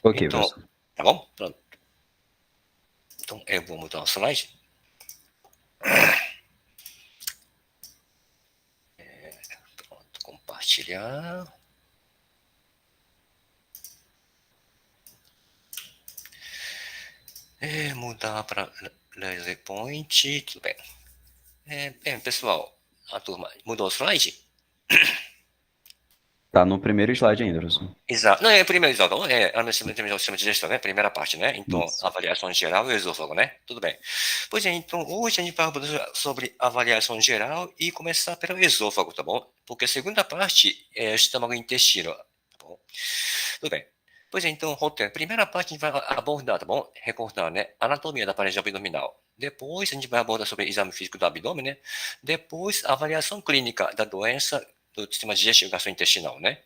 Ok, Então, professor. tá bom? Pronto. Então, eu vou mudar o slide. Pronto, compartilhar. Mudar para laser point. Tudo bem. Bem, pessoal, a turma mudou o slide? Tá no primeiro slide ainda, professor. Exato. Não, primeiro, exato. O sistema de gestão, né? Primeira parte, né? Então, Isso. avaliação geral e o esôfago, né? Tudo bem. Pois é, então, hoje a gente vai falar sobre avaliação geral e começar pelo esôfago, tá bom? Porque a segunda parte é o estômago e intestino, tá bom? Tudo bem. Pois é, então, roteiro. Primeira parte a gente vai abordar, tá bom? Recordar, né? Anatomia da parede abdominal. Depois a gente vai abordar sobre exame físico do abdômen, né? Depois, avaliação clínica da doença do sistema digestivo gastrointestinal, né?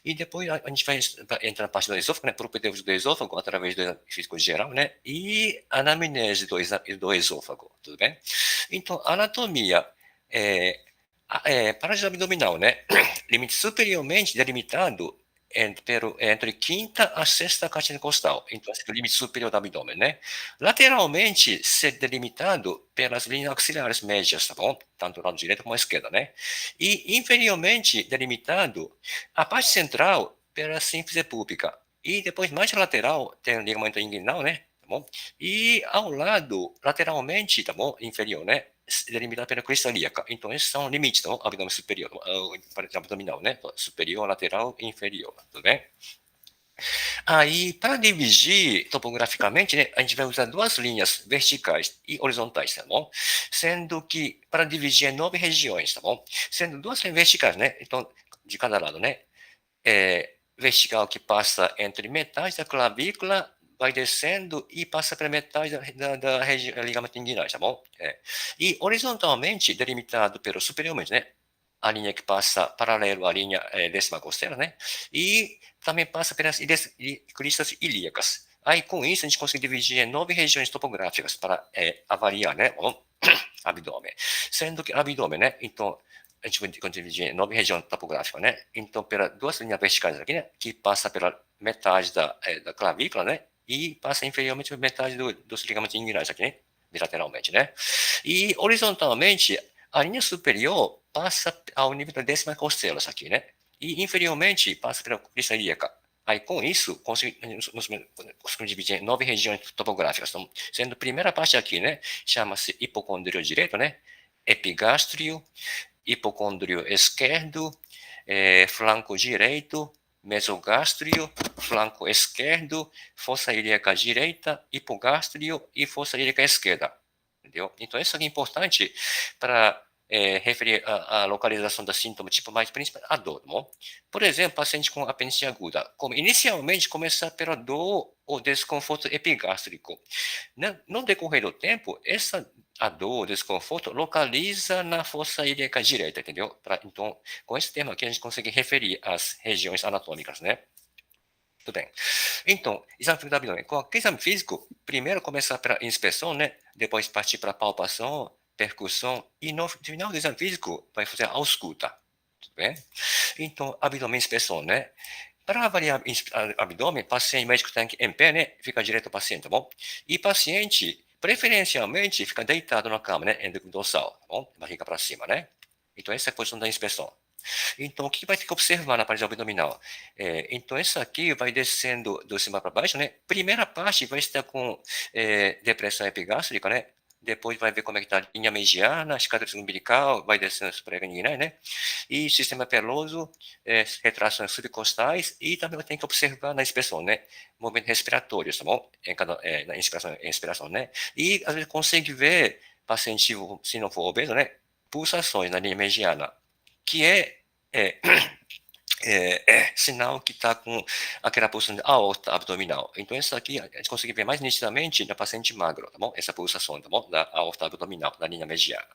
E depois a gente vai entrar na parte do esôfago, né? Propedêutico do esôfago, através do físico geral, né? E anamnese do esôfago, tudo bem? Então, anatomia parede abdominal, né? Limite superiormente delimitado entre quinta a sexta cátina costal. Então, esse é o limite superior do abdômen, né? Lateralmente, ser delimitado pelas linhas axilares médias, tá bom? Tanto do lado direito como esquerdo, né? E inferiormente delimitado a parte central pela sínfise púbica. E depois, mais lateral, tem o ligamento inguinal, né? Tá bom? E ao lado, lateralmente, tá bom? Inferior, né? Delimitado pela crista ilíaca. Então, esses são limites, tá bom? Abdômen superior, abdominal, né? Superior, lateral e inferior, tudo bem? Aí, para dividir topograficamente, né, a gente vai usar duas linhas verticais e horizontais, tá bom? Sendo que, para dividir em 9 regiões, tá bom? Sendo duas linhas verticais, né? Então, de cada lado, né? Vertical que passa entre metade da clavícula, vai descendo e passa pela metade da região ligamento inguinal, tá bom? E horizontalmente, delimitado pelo superiormente, né? A linha que passa paralelo à linha décima costeira, né? E também passa pelas cristas ilíacas. Aí, com isso, a gente consegue dividir em 9 regiões topográficas para avaliar, né? Bom, abdômen. Sendo que abdômen, né? Então, a gente vai dividir em 9 regiões topográficas, né? Então, pelas duas linhas verticais aqui, né? Que passa pela metade da clavícula, né? E passa inferiormente pela metade dos ligamentos inguinais aqui, né? Bilateralmente, né? E horizontalmente, a linha superior passa ao nível da décima costela, aqui, né? E inferiormente passa pela crista ilíaca. Aí, com isso, conseguimos dividir em 9 regiões topográficas. Então, sendo a primeira parte aqui, né? Chama-se hipocondrio direito, né? Epigástrio, hipocôndrio esquerdo, flanco direito, mesogástrio, flanco esquerdo, fossa ilíaca direita, hipogástrio e fossa ilíaca esquerda. Entendeu? Então, isso aqui é importante para referir a localização do sintoma, tipo, mais principalmente a dor, bom? Por exemplo, paciente com apendicite aguda, inicialmente começar pela dor ou desconforto epigástrico. No decorrer do tempo, a dor, o desconforto, localiza na fossa ilíaca direita, entendeu? Então, com esse termo aqui, a gente consegue referir as regiões anatômicas, né? Tudo bem. Então, exame físico do abdômen. Qualquer exame físico, primeiro começar pela inspeção, né? Depois partir para a palpação, percussão, e no final do exame físico, vai fazer a ausculta. Tudo bem? Então, abdômen inspeção, né? Para avaliar abdômen, paciente médico tem que em pé, né? Fica direito ao paciente, tá bom? E paciente, preferencialmente, fica deitado na cama, né? Dorsal, tá bom? Barriga para cima, né? Então, essa é a posição da inspeção. Então, o que vai ter que observar na parede abdominal? Então, isso aqui vai descendo do cima para baixo, né? Primeira parte vai estar com depressão epigástrica, né? Depois vai ver como é que está a linha mediana, cicatriz umbilical, vai descendo para a né? E sistema peloso, retrações subcostais, e também tem que observar na inspeção, né? Movimentos respiratórios, tá bom? Na inspiração, né? E às vezes consegue ver, paciente, se não for obeso, né? Pulsações na linha mediana, que é, sinal que está com aquela pulsação de aorta abdominal. Então, isso aqui a gente consegue ver mais nitidamente na paciente magro, tá bom? Essa pulsação, tá bom? Da aorta abdominal, da linha mediana.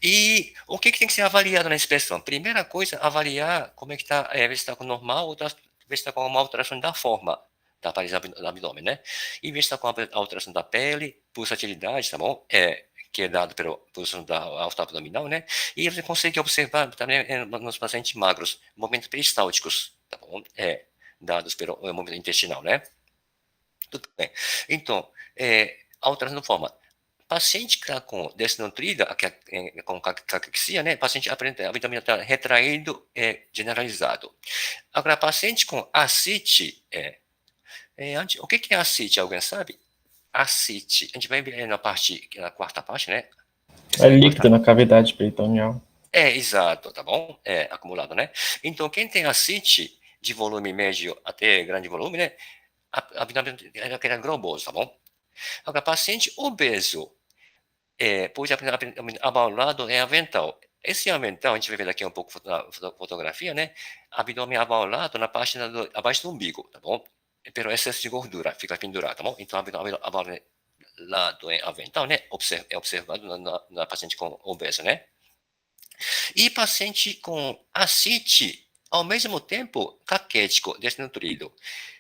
E o que tem que ser avaliado na inspeção? Primeira coisa, avaliar como é que está, ver se está com normal ou ver se está com uma alteração da forma da parede do abdômen, né? E ver se está com alteração da pele, pulsatilidade, tá bom? Que é dado pela posição da aorta abdominal, né? E você consegue observar também nos pacientes magros, movimentos peristálticos, tá bom? dados pelo movimento intestinal, né? Tudo bem. Então, alteração forma. Paciente que está com desnutrida, com caquexia, né? Paciente apresenta abdominal retraído generalizado. Agora, paciente com ascite, o que é ascite? Alguém sabe? Ascite. A gente vai ver na quarta parte, né? É líquido na cavidade peritoneal. Exato, tá bom? Acumulado, né? Então, quem tem ascite de volume médio até grande volume, né? Abdômen é globoso, tá bom? Agora, paciente obeso, pode abaulado em avental. Esse avental, a gente vai ver daqui um pouco na fotografia, né? Abdômen abaulado na parte abaixo do umbigo, tá bom? Pelo excesso de gordura, fica pendurado, tá bom? Então, abdômen abaulado em avental, né? É observado na paciente com obeso, né? E paciente com ascite, ao mesmo tempo, caquético, desnutrido.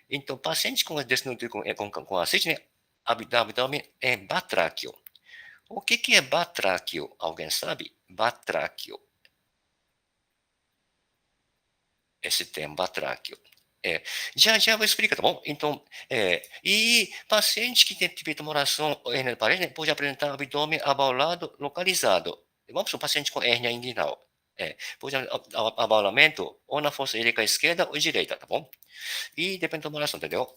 Então, paciente com desnutrido com ascite, né? Abdômen é batráquio. O que é batráquio? Alguém sabe? Batráquio. Esse termo, batráquio. Já vou explicar, tá bom? Então, e paciente que tem tumoração na parede, né, pode apresentar abdômen abaulado localizado. Vamos para um paciente com hérnia inguinal. Pode abaulamento ou na fossa ilíaca esquerda ou direita, tá bom? E depende da tumoração, entendeu?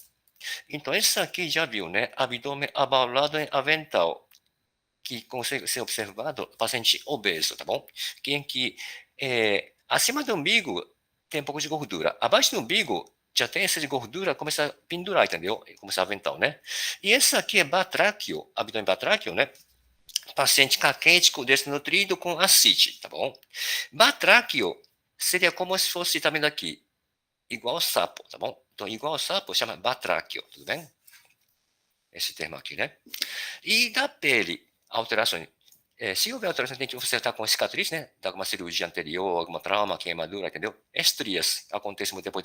Então, esse aqui já viu, né? Abdômen abaulado em avental, que consegue ser observado paciente obeso, tá bom? Que acima do umbigo tem um pouco de gordura. Abaixo do umbigo já tem essa de gordura, começa a pendurar, entendeu? Começa a avental, né? E esse aqui é batráquio, abdômen batráquio, né? Paciente caquético, desnutrido com ascite, tá bom? Batráquio seria como se fosse, tá vendo aqui? Igual sapo, tá bom? Então, igual sapo chama batráquio, tudo bem? Esse termo aqui, né? E da pele, alterações. Se houver alteração, tem que você estar com cicatriz, né? De alguma cirurgia anterior, alguma trauma, queimadura, entendeu? Estrias, acontece muito depois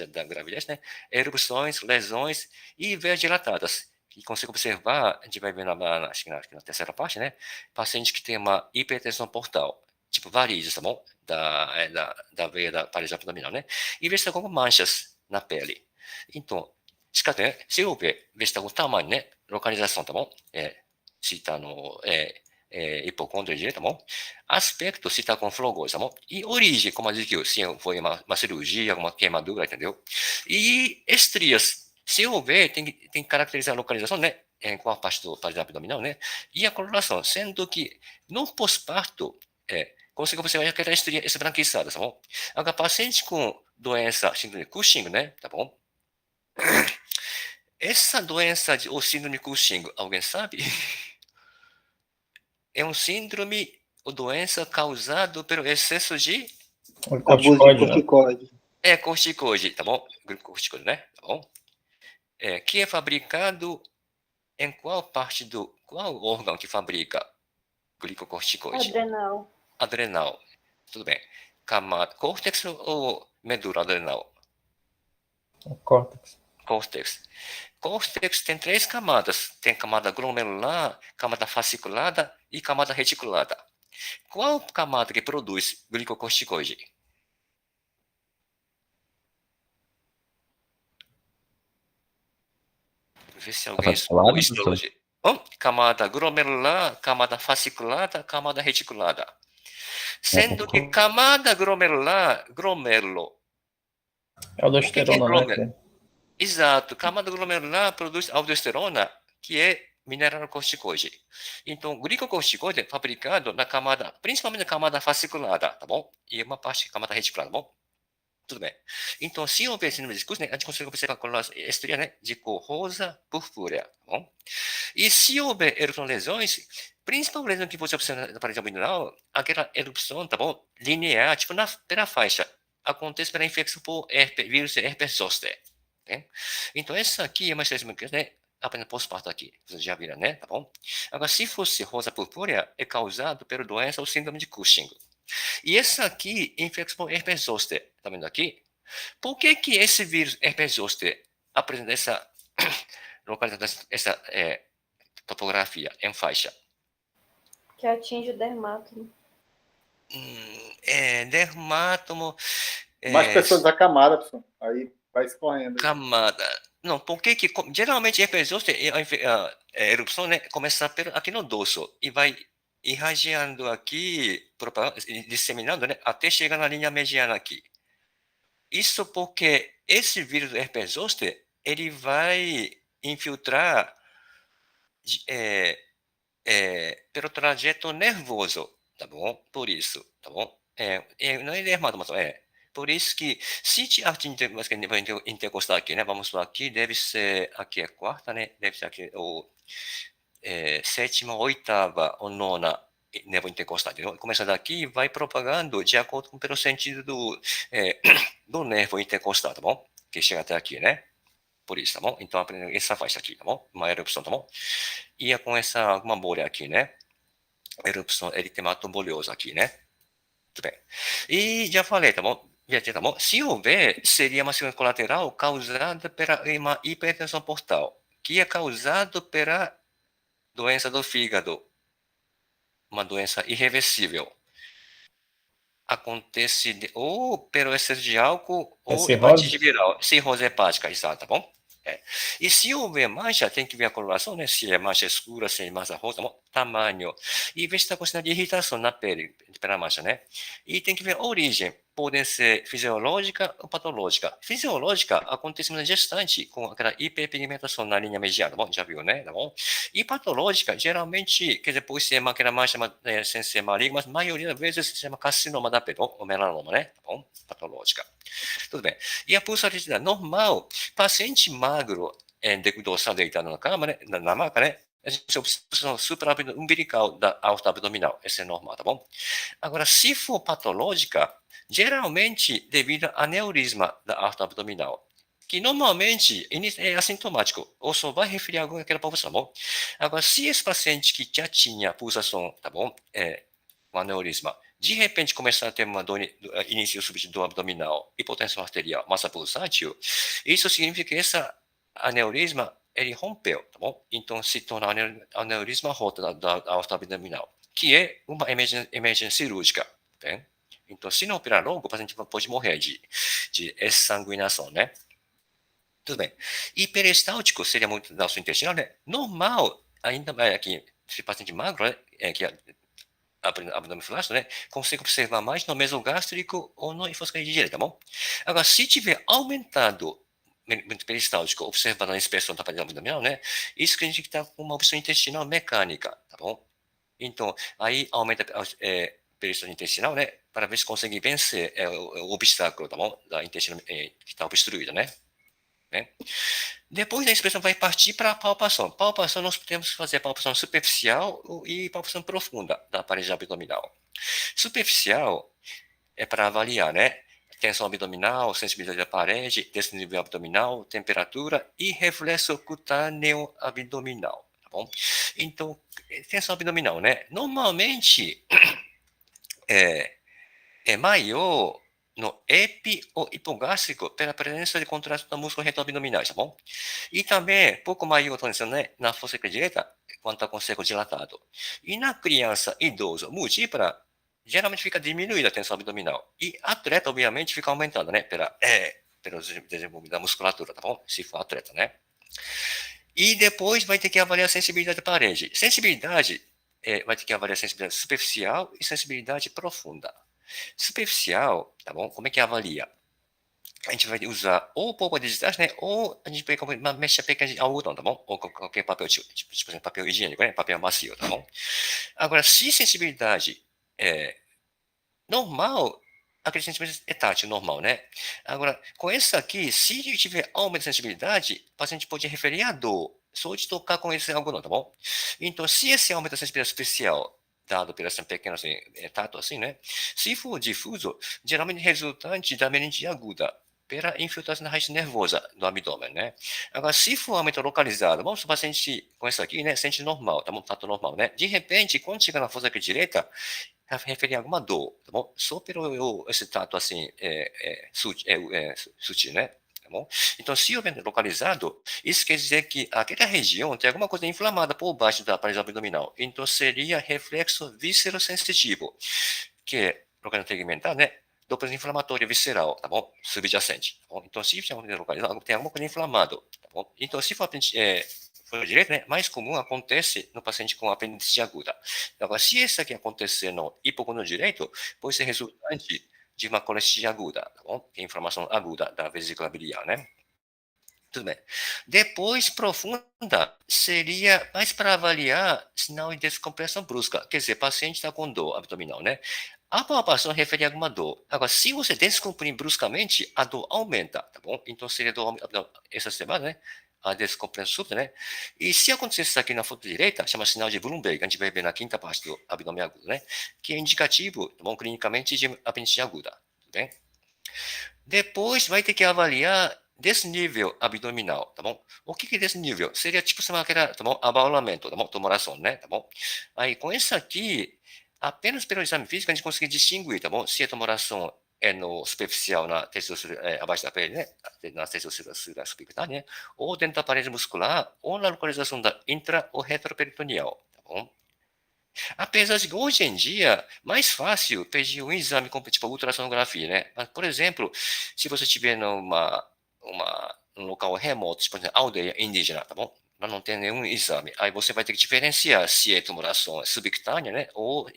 da gravidez, né? Erupções, lesões e veias dilatadas. E consigo observar, a gente vai ver acho que na terceira parte, né? Paciente que tem uma hipertensão portal, tipo varizes, tá bom? Da veia da parede abdominal, né? E ver se tem algumas manchas na pele. Então, se houver, ver se tem algum tamanho, né? Localização, tá bom? Se está no hipocôndrio direito, tá bom? Aspecto, se está com flogose, tá bom? E origem, como eu disse, se foi uma cirurgia, alguma queimadura, entendeu? E estrias, se houver, tem que caracterizar a localização, né? Em qual parte do parede abdominal, né? E a coloração, sendo que no pós-parto, consegue observar aquela estria esbranquiçada, tá bom? Agora, paciente com doença, síndrome de Cushing, né? Tá bom? Essa doença, ou síndrome de Cushing, alguém sabe? É um síndrome ou doença causado pelo excesso de Corticóide, né? corticóide, tá bom? Corticóide, né? Tá bom? Que é fabricado em qual órgão que fabrica glicocorticoide? Adrenal. Tudo bem. Camada, córtex ou medula adrenal? Córtex. Córtex tem 3 camadas. Tem camada glomerular, camada fasciculada e camada reticulada. Qual camada que produz glicocorticoide? Vê se alguém estudou histologia. Camada glomerular, camada fasciculada, camada reticulada. Sendo que camada glomerular, glomérulo. Aldosterona, né? Exato. Camada glomerular produz aldosterona, que é mineralocorticoide. Então, glicocorticoide é fabricado na camada, principalmente na camada fasciculada, tá bom? E uma parte da camada reticulada, tá bom? Tudo bem. Então, se houver síndrome de Cushing, né, a gente consegue observar com a estria, né, de cor rosa purpúrea, tá bom? E se houver lesões, principal lesão que você observa na parede abdominal, aquela erupção, tá bom? Linear, tipo pela faixa, acontece pela infecção por vírus herpes zoster. Né? Então, essa aqui é uma estresse, né? Apenas pós-parto aqui, vocês já viram, né? Tá bom? Agora, se fosse rosa purpúrea, é causado pela doença ou síndrome de Cushing. E essa aqui, infecção por herpes zoster, tá vendo aqui? Por que que esse vírus herpes zoster apresenta essa localização, essa topografia em faixa? Que atinge o dermátomo. Dermátomo. Mais pessoas da camada, pessoal. Aí Vai escorrendo. Camada. Não, porque que geralmente a erupção, né, começa aqui no dorso e vai irradiando aqui, disseminando, né, até chegar na linha mediana aqui. Isso porque esse vírus do herpes zoster, ele vai infiltrar pelo trajeto nervoso, tá bom? Por isso, tá bom? Não é dermato, mas por isso que, se te atingir, mas que vai intercostar aqui, né? Vamos lá, aqui deve ser, aqui é quarta, né? Deve ser aqui, sétima, oitava ou nona, nervo intercostal. Começa daqui e vai propagando de acordo com pelo sentido do nervo intercostal, tá bom? Que chega até aqui, né? Por isso, tá bom? Então, aprenda essa faixa aqui, tá bom? Uma erupção, tá bom? E com uma bolha aqui, né? Erupção eritematoboliosa aqui, né? Tudo bem. E já falei, tá bom? Tá bom? Se houver, seria uma cirurgia colateral causada pela uma hipertensão portal, que é causada pela doença do fígado, uma doença irreversível. Acontece ou pelo excesso de álcool ou hepatite viral, cirrose hepática, exato, tá bom? E se houver mancha, tem que ver a coloração, né? Se é mancha escura, se é mancha rosa, tamanho. E ver se está considerando irritação na pele pela mancha, né? E tem que ver a origem. Pode ser fisiológica ou patológica. Fisiológica acontece na gestante, com aquela hiperpigmentação na linha mediana, tá bom? Já viu, né? Tá bom? E patológica, geralmente, quer dizer, pode ser aquela mancha sem ser maligna, mas a maioria das vezes se chama carcinoma da pele, ou melanoma, né? Tá bom? Patológica. Tudo bem. E a pulsatilidade normal, paciente magro, degludosa deitado na cama, né? Na maca, né? A gente observa umbilical da aorta abdominal. Esse é normal, tá bom? Agora, se for patológica, geralmente devido a aneurisma da aorta abdominal, que normalmente é assintomático, ou só vai referir a aquela população, tá bom? Agora, se esse paciente que já tinha pulsação, tá bom? Um aneurisma, de repente começar a ter início do abdominal, hipotensão arterial, massa pulsátil, isso significa que essa aneurisma, ele rompeu, tá bom? Então, se torna aneurisma rota da aorta abdominal, que é uma emergência cirúrgica, tá? Então, se não operar logo, o paciente pode morrer de exsanguinação, né? Tudo bem. Hiperestáltico seria muito da sua intestinal, né? Normal, ainda mais aqui, se paciente magro, né? Que abdômen flácido, né? Consegue observar mais no mesogástrico ou no infoscaria direita, tá bom? Agora, se tiver aumentado peristáltico, observado na inspeção da parede abdominal, né? Isso que a gente está com uma obstrução intestinal mecânica, tá bom? Então, aí aumenta peristaltismo intestinal, né? Para ver se consegue vencer o obstáculo, tá bom? Da intestino que está obstruída, né? Depois da inspeção vai partir para a palpação. Palpação, nós podemos fazer a palpação superficial e palpação profunda da parede abdominal. Superficial é para avaliar, né? Tensão abdominal, sensibilidade da parede, desnível abdominal, temperatura e reflexo cutâneo abdominal, tá bom? Então, tensão abdominal, né? Normalmente é maior no epi ou hipogástrico pela presença de contraste do músculo reto abdominal, tá bom? E também pouco maior tensão, né, na fossa direita, quando está com o seco dilatado. E na criança idoso múltipla, geralmente fica diminuída a tensão abdominal. E atleta, obviamente, fica aumentada, né, pelo desenvolvimento da musculatura, tá bom? Se for atleta, né? E depois vai ter que avaliar a sensibilidade da parede. Sensibilidade, vai ter que avaliar a sensibilidade superficial e sensibilidade profunda. Superficial, tá bom? Como é que avalia? A gente vai usar ou polpa de desgaste, né? Ou a gente pega uma mecha pequena de algodão, tá bom? Ou qualquer papel, tipo papel higiênico, né? Papel macio, tá bom? Agora, se sensibilidade é normal, aquele sensibilidade é tátil, normal, né? Agora, com essa aqui, se tiver aumento de sensibilidade, o paciente pode referir a dor, só de tocar com esse algodão, tá bom? Então, se esse aumento da sensibilidade superficial dado por essa pequena assim, tato assim, né? Se for difuso, geralmente resultante da meningite aguda, pela infiltração da raiz nervosa do abdômen, né? Agora, se for aumento localizado, vamos o paciente com isso aqui, né? Sente normal, tá bom? Tato normal, né? De repente, quando chega na fossa direita, referir a alguma dor, tá bom? Só pelo esse tato assim, sutil, né? Tá bom? Então, se houver localizado, isso quer dizer que aquela região tem alguma coisa inflamada por baixo da parede abdominal. Então, seria reflexo viscerosensitivo, que é localizado tegmentar, né? Duplo inflamatório visceral, tá bom? Subjacente, tá bom? Então, se tem alguma coisa inflamado, tá bom? Então, se for direito, né? Mais comum acontece no paciente com apendicite aguda. Agora, se isso aqui acontecer no hipocondrio direito, pode ser resultante de uma colestite aguda, tá bom? Que é inflamação aguda da vesícula biliar, né? Tudo bem. Depois, profunda, seria mais para avaliar sinal de descompressão brusca. Quer dizer, paciente está com dor abdominal, né? A palpação refere a alguma dor. Agora, se você descomprimir bruscamente, a dor aumenta, tá bom? Então, seria dor essa semana, né? A descompressão súbita, né? E se acontecesse isso aqui na foto direita, chama sinal de Bloomberg, a gente vai ver na quinta parte do abdômen agudo, né? Que é indicativo, tá bom? Clinicamente, de apendicite aguda, tudo bem? Depois vai ter que avaliar desnível abdominal, tá bom? O que é desnível? Seria tipo aquela, tá bom? Abaulamento, tá bom? Tumoração, né? Tá bom? Aí, com isso aqui, apenas pelo exame físico a gente consegue distinguir, tá bom? Se a tumoração é no superficial, na textura, abaixo da pele, né? Na textura subcutânea, né? Ou dentro da parede muscular, ou na localização da intra ou retroperitoneal, tá bom? Apesar de que hoje em dia, mais fácil pedir um exame como tipo ultrassonografia, né? Mas, por exemplo, se você estiver num local remoto, tipo aldeia indígena, tá bom? Mas não tem nenhum exame. Aí você vai ter que diferenciar se é tumoração subcutânea, né? Ou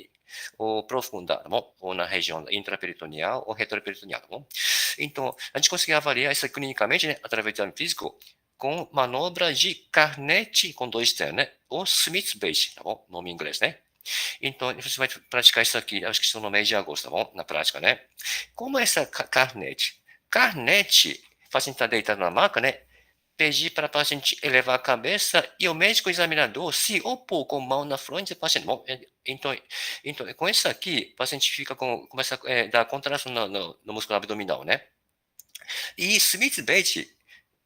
profunda, tá bom? Ou na região intraperitoneal ou retroperitoneal, tá bom? Então, a gente consegue avaliar isso clinicamente, né? Através do exame físico, com manobra de Carnett com 2 T, né? Ou Smith-Base, tá bom? Nome em inglês, né? Então, você vai praticar isso aqui, acho que isso no mês de agosto, tá bom? Na prática, né? Como é essa Carnett? Carnett, o paciente está deitado na maca, né? Pedir para o paciente elevar a cabeça e o médico examinador se opor com a mão na frente do paciente. Bom, então, com isso aqui, o paciente começa a dar contração no músculo abdominal, né? E Smith Bate,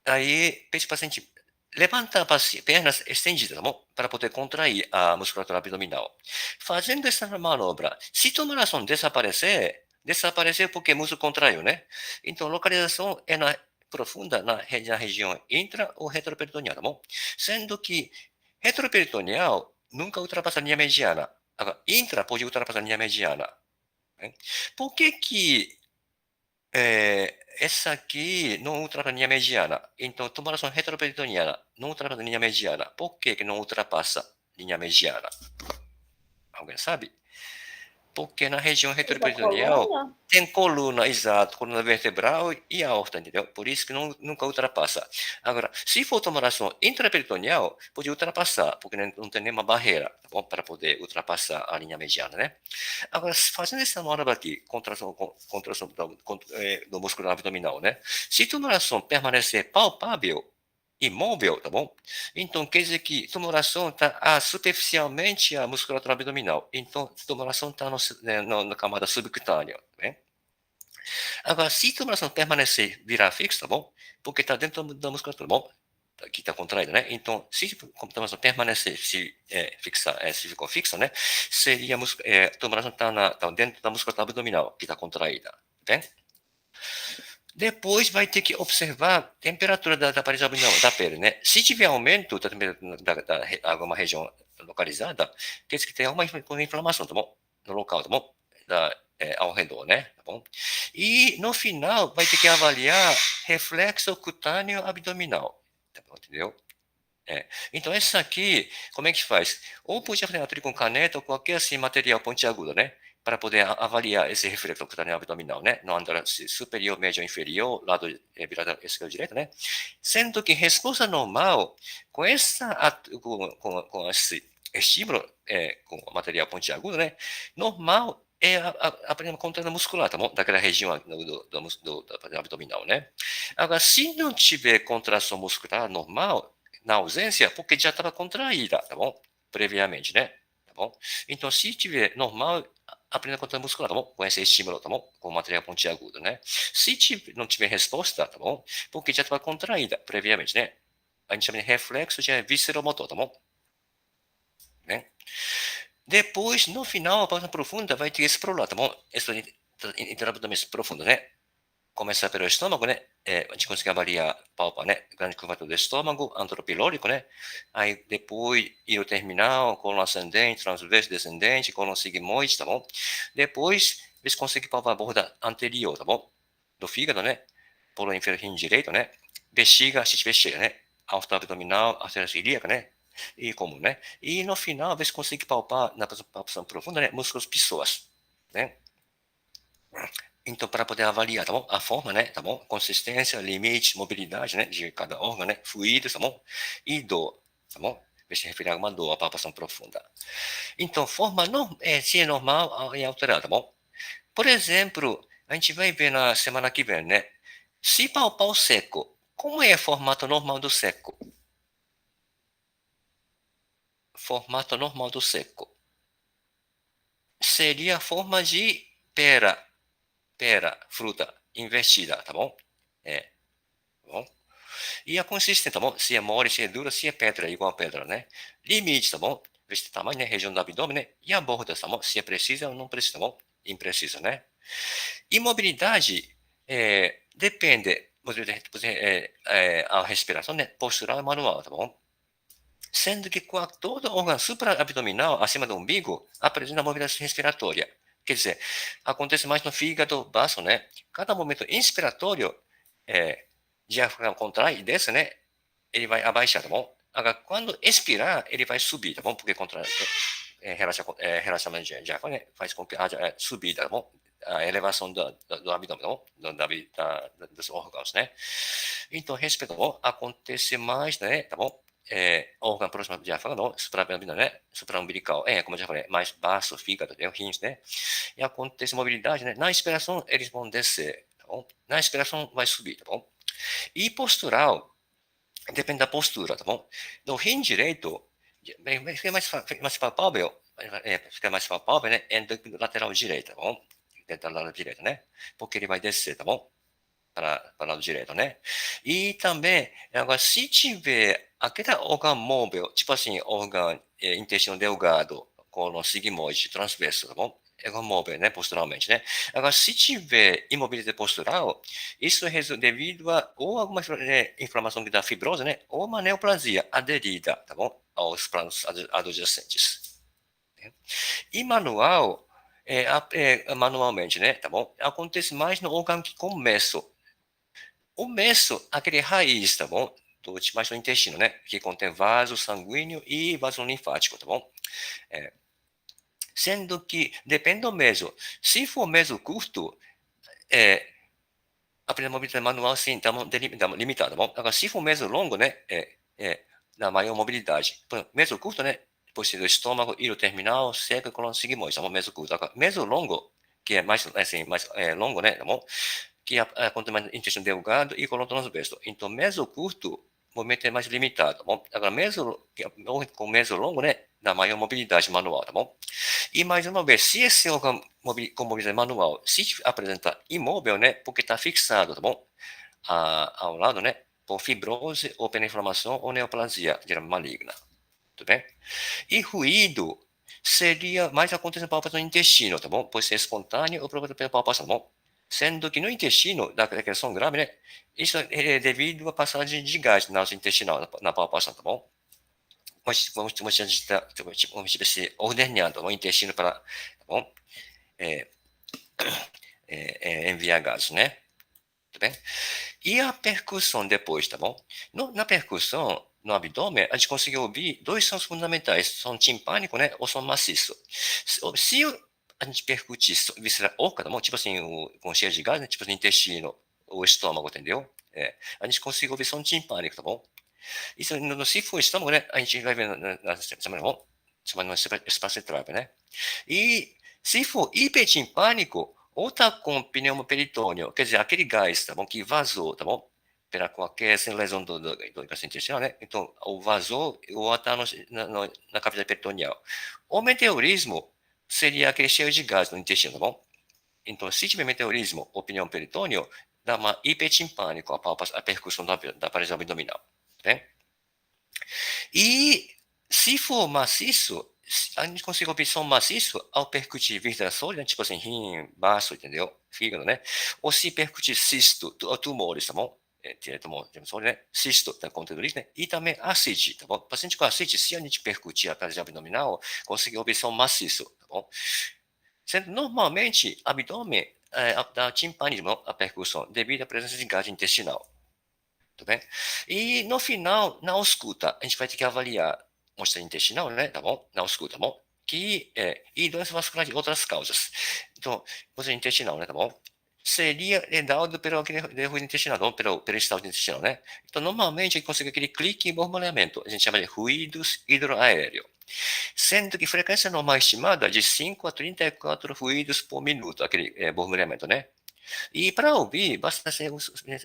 aí pede para o paciente levantar as pernas estendidas, tá bom? Para poder contrair a musculatura abdominal. Fazendo essa manobra, se a tumoração desaparecer porque o músculo contraiu, né? Então, a localização é profunda na região intra ou retroperitoneal, tá bom? Sendo que retroperitoneal nunca ultrapassa a linha mediana. Agora, intra pode ultrapassar a linha mediana. Né? Por que essa aqui não ultrapassa a linha mediana? Então, tumoração retroperitoniana não ultrapassa a linha mediana. Por que não ultrapassa a linha mediana? Alguém sabe? Porque na região retroperitoneal tem coluna, exato, coluna vertebral e aorta, entendeu? Por isso que nunca ultrapassa. Agora, se for tumoração intraperitoneal, pode ultrapassar, porque não tem nenhuma barreira, tá bom? Para poder ultrapassar a linha mediana, né? Agora, fazendo essa manobra aqui, contração do músculo abdominal, né? Se a tumoração permanecer palpável, imóvel, tá bom? Então, quer dizer que tumoração está superficialmente a musculatura abdominal. Então, tumoração está na camada subcutânea, né? Agora, se a tumoração permanecer, virar fixo, tá bom? Porque está dentro da musculatura, tá bom? Aqui está contraída, né? Então, se a tumoração permanecer, se ficou fixa, né? Seria a tumoração está dentro da musculatura abdominal, que está contraída, tá bem? Depois vai ter que observar a temperatura da parede abdominal, da pele, né? Se tiver aumento da temperatura da alguma região localizada, quer dizer que tem alguma inflamação, tá bom? No local, tá bom? Ao redor, né? Tá bom? E no final vai ter que avaliar reflexo cutâneo abdominal, tá bom? Entendeu? Então, essa aqui, como é que faz? Ou pode fazer com caneta ou qualquer assim material pontiagudo, né? Para poder avaliar esse reflexo cutâneo abdominal, né? No andar superior, médio, inferior, lado virado esquerdo, direito, né? Sendo que resposta normal, com esse estímulo, com o material pontiagudo, né? Normal é a contração muscular, tá bom? Daquela região do abdominal, né? Agora, se não tiver contração muscular normal, na ausência, porque já estava contraída, tá bom? Previamente, né? Tá bom? Então, se tiver normal, aprenda a contração muscular, tá bom? Com esse estímulo, tá bom? Com o material pontiagudo, né? Se não tiver resposta, tá bom? Porque já estava contraída previamente, né? A gente chama de reflexo de visceromotor, tá bom? Né? Depois, no final, a pausa profunda vai ter esse problema, tá bom? Esse interabdominal profundo, né? Começar pelo estômago, né? A gente consegue avaliar, palpa, né? Grande curvatura do estômago, antropilórico, né? Aí depois, ilo terminal, coluna ascendente, transverso descendente, coluna sigmoide, tá bom? Depois, Vê se consegue palpar a borda anterior, tá bom? Do fígado, né? Polo inferior rim direito, né? Bexiga, bexiga, né? Alta abdominal, artéria ilíaca, né? E comum, né? E no final, vê se consegue palpar na palpação profunda, né? Músculos psoas, né? Então, para poder avaliar, tá bom? A forma, né? Tá bom? Consistência, limite, mobilidade, né? De cada órgão, né? Fluidos, tá bom? E dor, tá bom? Ver se refere a alguma dor, a palpação profunda. Então, forma não, se é normal e alterada, tá bom? Por exemplo, a gente vai ver na semana que vem, né? Se palpar o seco, como é o formato normal do seco? Formato normal do seco. Seria a forma de pera, fruta, invertida, tá bom? Tá bom? E a consistência, tá bom? Se é mole, se é dura, se é pedra, igual a pedra, né? Limite, tá bom? Esse tamanho, né? Região do abdômen, né? E a borda, tá bom? Se é precisa ou não precisa, tá bom? Imprecisa, né? Imobilidade depende, a respiração, né? Postural e manual, tá bom? Sendo que todo órgão supraabdominal, acima do umbigo, apresenta mobilidade respiratória. Quer dizer, acontece mais no fígado, baço, né? Cada momento inspiratório, diafragma contrai e desce, né? Ele vai abaixar, tá bom? Agora, quando expirar, ele vai subir, tá bom? Porque contrai, relaxamento de diafragma, né? Faz com que haja subida, tá bom? A elevação do abdômen, tá bom? Dos órgãos, né? Então, respeito, tá bom? Acontece mais, né? Tá bom? Órgão próximo do diafragma, supraabdominal, né? Supraumbilical, como eu já falei, mais baixo, fígado, né? Rins, né? E acontece mobilidade, né? Na inspiração, eles vão descer, tá bom? Na expiração, vai subir, tá bom? E postural, depende da postura, tá bom? No rim direito, fica mais palpável, né? É do lateral direito, tá bom? Dentro do lado direito, né? Porque ele vai descer, tá bom? Para o lado direito, né? E também, agora, se tiver aquele órgão móvel, tipo assim, órgão intestino delgado, colon sigmoide, transverso, tá bom? Órgão móvel, né? Posturalmente, né? Agora, se tiver imobilidade postural, isso é devido a ou alguma inflamação que dá fibrose, né? Ou uma neoplasia aderida, tá bom? Aos planos adjacentes. Né? E manual, manualmente, né? Tá bom? Acontece mais no órgão que começa. O meso, aquele raiz, tá bom? Mais do intestino, né? Que contém vaso sanguíneo e vaso linfático, tá bom? Sendo que, depende do meso. Se for meso curto, a primeira mobilidade manual, sim, tá limitada, tá bom? Agora, se for meso longo, né? Na maior mobilidade. Meso curto, né? Depois do estômago, hilo terminal, seca, coluna sigmoide, tá bom? Meso curto. Agora, meso longo, que é mais, assim, mais longo, né? Tá bom? Que contém mais intestino delgado e coluna transverso. Então, meso curto, o movimento é mais limitado, tá bom? Agora, com meso longo, né? Dá maior mobilidade manual, tá bom? E mais uma vez, se esse órgão com mobilidade manual se apresentar imóvel, né? Porque está fixado, tá bom? Ao lado, né? Por fibrose ou pela inflamação ou neoplasia, geralmente maligna. Tudo bem? E ruído seria mais acontece na palpação do intestino, tá bom? Pode ser espontâneo ou provocado pela palpação, tá bom? Sendo que no intestino, da questão grave, né? Isso é devido à passagem de gás na intestinal, na palpação, tá bom? Vamos ver se ordenhando o intestino para, tá bom? Enviar gases, né? Tudo bem? E a percussão depois, tá bom? Na percussão, no abdômen, a gente consegue ouvir dois sons fundamentais, som timpânico, né, ou som maciço. Se a gente percutir víscera oca, tá bom? Tipo assim, com cheio de gás, né, tipo assim, intestino, ou estômago, entendeu? A gente consegue ouvir som timpânico, tá bom? Isso, se for estômago, né, a gente vai ver na semana, bom? Semana no espaço central, né? E se for hipertimpânico, ou tá com pneumoperitônio, quer dizer, aquele gás, tá bom, que vazou, tá bom? Pela qualquer lesão do gás intestinal, né? Então, o vazou ou está na cavidade peritoneal. O meteorismo seria aquele cheio de gás no intestino, tá bom? Então, se tiver meteorismo ou pneumoperitônio, dá uma hipertimpânico, a percussão da parede abdominal, né? E se for maciço, a gente consegue ouvir som maciço ao percutir víscera sólida, tipo assim, rim, baço, entendeu? Fígado, né? Ou se percutir cisto, ou tumores, tá bom? Tumor sólido, né? Cisto, tá conteúdo, né? E também ascite, tá bom? Paciente com ascite, se a gente percutir a parede abdominal, consegue ouvir som maciço, tá bom? sendo normalmente abdômen da timpanismo, a percussão, devido à presença de gás intestinal. Tudo bem? E no final, na ausculta, a gente vai ter que avaliar mostra intestinal, né? Tá bom? Na ausculta, tá bom? E doença vascular de outras causas. Então, mostra intestinal, né? Tá bom? Seria dado pelo ruído intestinal, não pelo estado intestinal, né? Então, normalmente, a gente consegue aquele clique em borbulhamento. A gente chama de ruídos hidroaéreo. Sendo que frequência normal estimada de 5 a 34 ruídos por minuto, aquele borbulhamento, né? E para ouvir, basta ser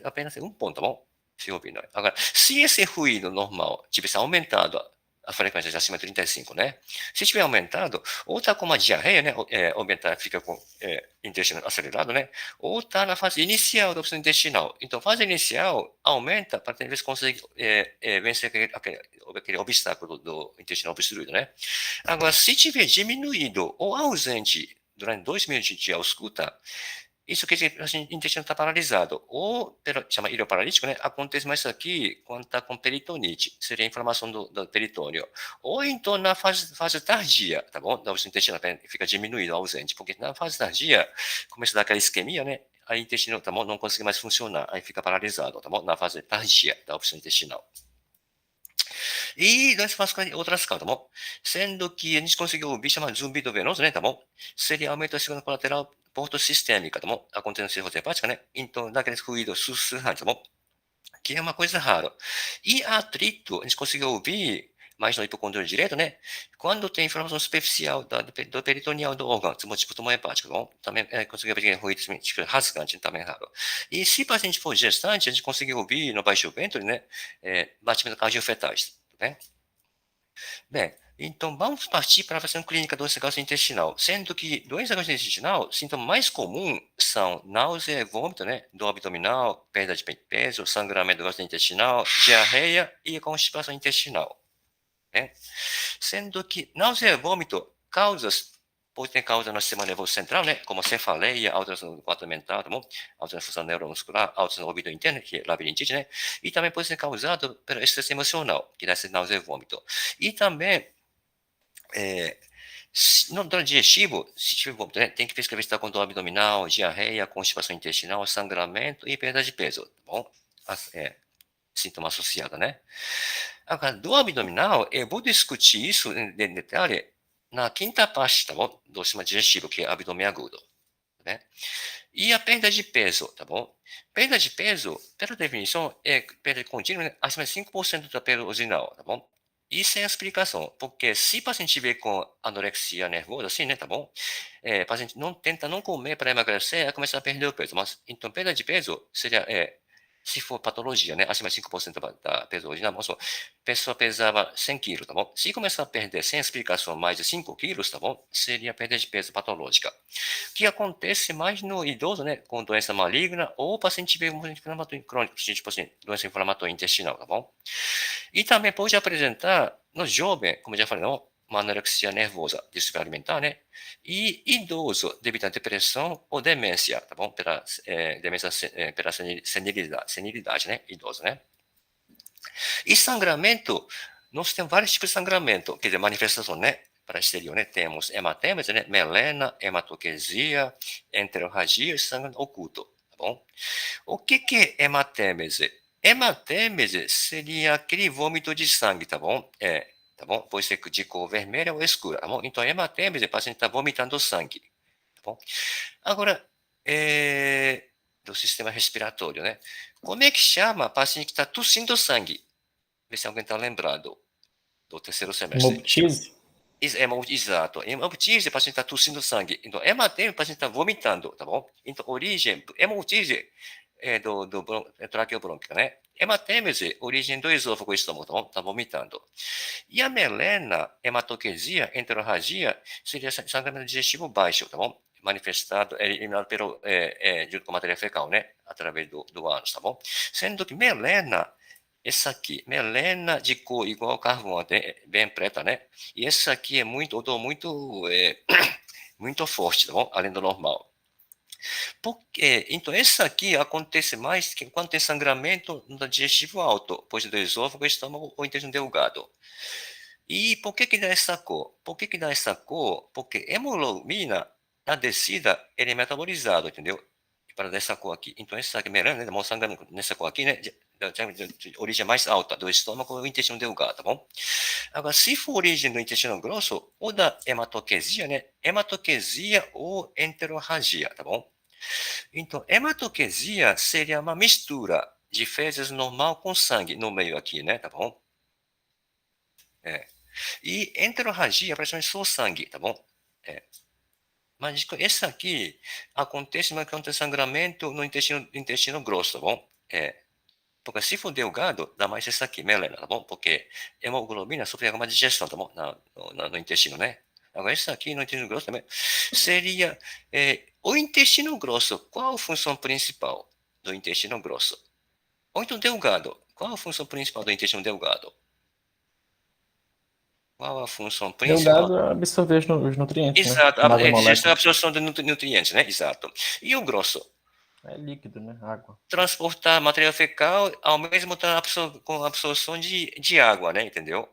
apenas um ponto, tá bom? Se ouvir, não é? Agora, se esse ruído normal tivesse aumentado a frequência de acima de 35, né? Se tiver aumentado, ou está com uma diarreia, né? Aumentar, fica com intestino acelerado, né? Ou está na fase inicial da opção intestinal. Então, fase inicial aumenta para ver se consegue vencer aquele obstáculo do intestino obstruído, né? Agora, se tiver diminuído ou ausente durante 2 minutos de ausculta, isso quer dizer que o intestino está paralisado. Ou, chama ilioparalítico, né? Acontece mais aqui quando está com peritonite. Seria a inflamação do peritônio. Ou então na fase tardia, tá bom? O intestino fica diminuído, ausente. Porque na fase tardia, começa a dar aquela isquemia, né? Aí o intestino, tá bom? Não consegue mais funcionar. Aí fica paralisado, tá bom? Na fase tardia da opção intestinal. E doença vascular de outras causas, tá bom? Sendo que a gente conseguiu ouvir, chama zumbido venoso, né? Tá bom? Seria aumento da segunda colateral portosistêmica, tá bom? Acontece na cirrose hepática, né? Então, daqueles ruídos sussurrantes, tá bom? Que é uma coisa rara. E atrito, a gente conseguiu ouvir, mais no hipocondrio direito, né? Quando tem inflamação superficial do peritoneal do órgão, tipo tumor hepático, tá bom? Também conseguiu ouvir ruído tipo, rasgante, também raro. E se o paciente for gestante, a gente conseguiu ouvir no baixo ventre, né? Batimento cardiofetais, tá bem? Bem, então vamos partir para a avaliação clínica da doença gastrointestinal, sendo que doença gastrointestinal, sintomas mais comuns são náusea e vômito, né, dor abdominal, perda de peso, sangramento gastrointestinal, diarreia e constipação intestinal. Né? Sendo que náusea e vômito, pode ter causa no sistema nervoso central, né, como cefaleia, alteração do quadro mental, tá bom? Alteração da função neuromuscular, alteração do ouvido interno, que é labirintite, né? E também pode ser causado pelo estresse emocional, que dá essa náusea e vômito. E também no digestivo, se tiver vômito, né, tem que prescrever se está com dor abdominal, diarreia, constipação intestinal, sangramento e perda de peso, tá bom? Sintoma associado, né? Agora, dor abdominal, eu vou discutir isso em detalhe na quinta parte, tá bom? Do sistema digestivo, que é abdômen agudo, né? E a perda de peso, tá bom? Perda de peso, pela definição, é perda contínua, né, acima de 5% do peso original, tá bom? Isso é a explicação, porque se o paciente tiver com anorexia nervosa, assim, né, tá bom? O paciente tenta não comer para emagrecer, começa a perder o peso, mas então perda de peso seria, se for patologia, né, acima de 5% da peso original, vamos supor, a pessoa pesava 100 quilos, tá bom? Se começar a perder sem explicação mais de 5 quilos, tá bom? Seria perda de peso patológica. Que acontece mais no idoso, né, com doença maligna ou paciente tiver um inflamatório crônico, tipo assim, doença inflamatória intestinal, tá bom? E também pode apresentar no jovem, como já falei, não, uma anorexia nervosa, distúrbio alimentar, né? E idoso, devido à depressão ou demência, tá bom? Pela demência, pela senilidade, né? Idoso, né? E sangramento, nós temos vários tipos de sangramento, quer dizer, manifestação, né? Para exterior, né? Temos hematêmese, né? Melena, hematoquesia, enterorragia e sangue oculto, tá bom? O que é hematêmese? Hematêmese seria aquele vômito de sangue, tá bom? Tá bom? Pode ser de cor vermelha ou escura, tá bom? Então, hematêmese, o paciente está vomitando sangue, tá bom? Agora, do sistema respiratório, né? Como é que chama o paciente que está tossindo sangue? Vê se alguém está lembrado do terceiro semestre. Hemoptise? Exato. Hemoptise, o paciente está tossindo sangue. Então, hematêmese, o paciente está vomitando, tá bom? Então, origem, hemoptise do traqueobronquica, né? Hematêmese, origem do esôfago e estômago, tá bom? Está vomitando. E a melena, hematoquesia, enterorragia, seria sangramento digestivo baixo, tá bom? Manifestado, eliminado junto com a matéria fecal, né? Através do ânus, tá bom? Sendo que melena, essa aqui, melena de cor igual ao carvão, bem preta, né? E essa aqui é odor muito, muito forte, tá bom? Além do normal. Então, essa aqui acontece mais que quando tem sangramento no digestivo alto, pois do esôfago, estômago ou intestino delgado. E por que dá essa cor? Por que dá essa cor? Porque hemoglobina na descida, ele é metabolizado, entendeu? Para dessa cor aqui. Então, essa aqui, melhor, né? Demonstra sangrando nessa cor aqui, né? De origem mais alta do estômago ou intestino delgado, tá bom? Agora, se for origem do intestino grosso, ou da hematoquesia, né? Hematoquesia ou enterorragia, tá bom? Então, hematoquesia seria uma mistura de fezes normal com sangue no meio aqui, né? Tá bom? E enterorragia é praticamente só sangue, tá bom? Mas esse aqui acontece sangramento no intestino grosso, tá bom? Porque se for delgado, dá mais essa aqui, melena, tá bom? Porque hemoglobina sofre alguma digestão, tá bom? No intestino, né? Agora, esse aqui no intestino grosso também seria o intestino grosso. Qual a função principal do intestino grosso? Ou então delgado. Qual a função principal do intestino delgado? Qual a função principal? Delgado é absorver os nutrientes, né? Exato, digestão e Macromoléculas. absorção de nutrientes, né? Exato. E o grosso? É líquido, né? Água. Transportar material fecal ao mesmo tempo com absorção de água, né? Entendeu?